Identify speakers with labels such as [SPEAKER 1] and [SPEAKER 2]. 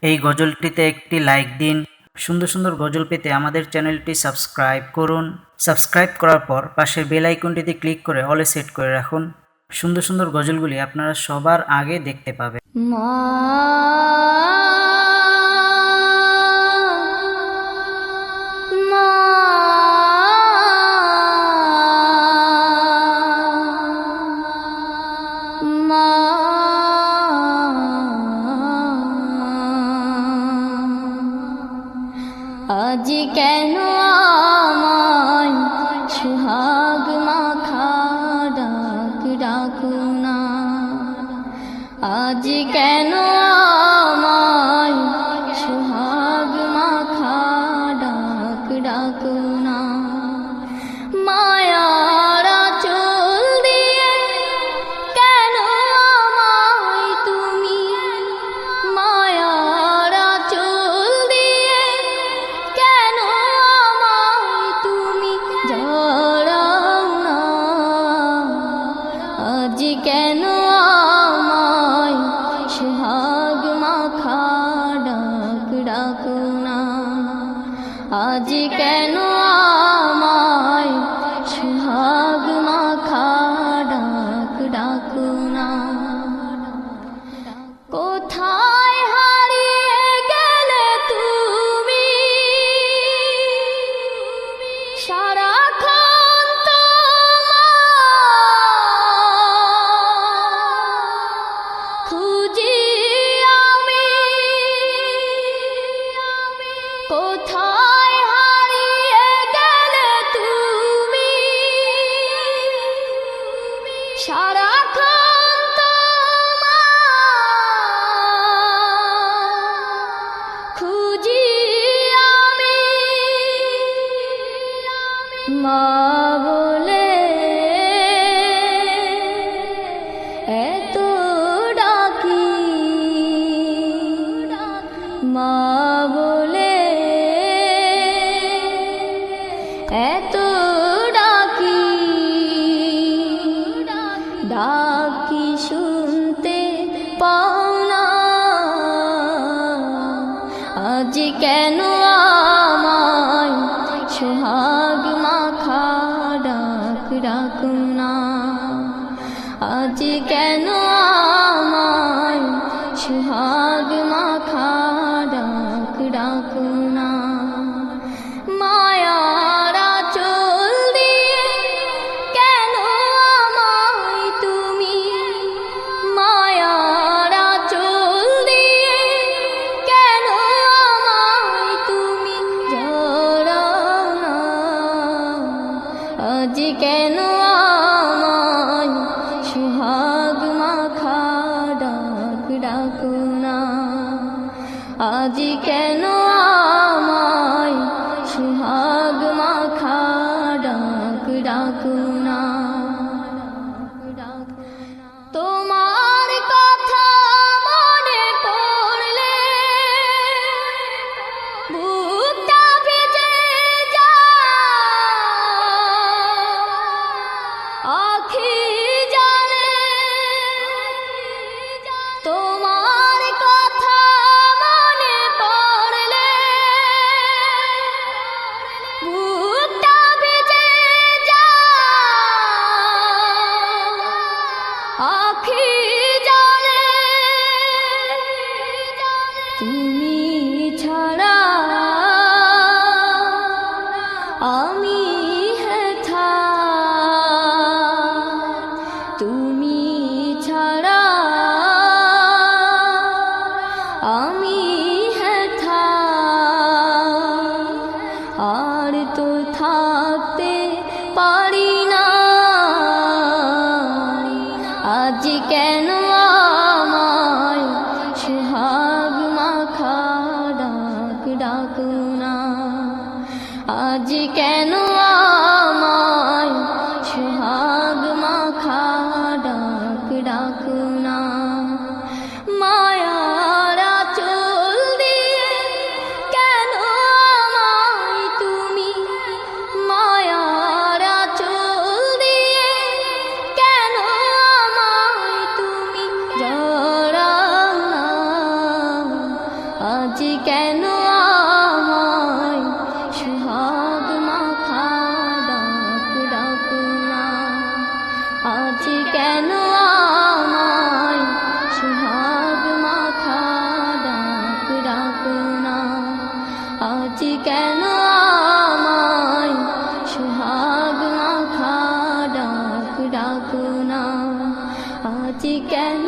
[SPEAKER 1] এই গজলটিতে একটি লাইক দিন। সুন্দর সুন্দর গজল পেতে আমাদের চ্যানেলটি সাবস্ক্রাইব করুন। সাবস্ক্রাইব করার পর পাশের বেল আইকনটিতে ক্লিক করে অলে সেট করে রাখুন। সুন্দর সুন্দর গজলগুলি আপনারা সবার আগে দেখতে পাবেন।
[SPEAKER 2] আজ কেন আমায় সুহাগ মাখা ডাক ডাকো না, আজ কেন আমায় সুহাগ মাখা ডাক ডাকো না। মায়ারা চোল দিয়ে কেন আমায় তুমি, মায়ারা চোল দিয়ে কেন আমায় তুমি জড়াও না, আজ কেন আমায় সুহাগ মাখা ডাক ডাকো না, আজ কেন আমায় সুহাগ মাখা ডাক ডাকো না। কোথায় হারিয়ে গেলে তুমি, সারাক্ষণ তোমায় খুঁজি আমি, কোথায় হারিয়ে গেলে তুমি, সারাক্ষণ তোমায় খুঁজি আমি। মা বলে এত ডাকি, মা বলে এত ডাকি, ডাকি শুনতে পাও না, আজ কেন আমায় সুহাগ মাখা ডাক ডাকো না, আজ কেন আমায় সুহাগ মাখা ডাক ডাকো না। মায়ারা চোল দিয়ে কেন আমায় তুমি, মায়ারা চোল দিয়ে কেন আমায় তুমি জড়াও না, আজ কেন আমায় সুহাগ মাখা ডাক ডাকো না, আজ কেন আমায় সুহাগ মাখা ডাক ডাকো না। তোমার কথা মনে পড়লে বুকটা ভিজে যায়, আখি জলে তোমার কথা মনে পড়লে বুকটা ভিজে যায়, আখি জলে তুমি ছাড়া আমি হেথা, তুমি ছাড়া আমি হেথা, আর তো থাকতে পারি না, আজ কেন আমায় সুহাগ মাখা ডাক ডাকো না, আজ কেন আমায় সুহাগ মাখা ডাক ডাকো না। মায়ারা চোল দিয়ে কেন আমায় তুমি, মায়ারা চোল দিয়ে কেন আমায় তুমি জড়াও না, আজ কেন আমায় সোহাগ মাখা ডাক ডাকো না, আজ কেন আমায় সোহাগ মাখা ডাক ডাকো না, আজ কেন আমায় সোহাগ মাখা ডাক ডাকো না, আজ কেন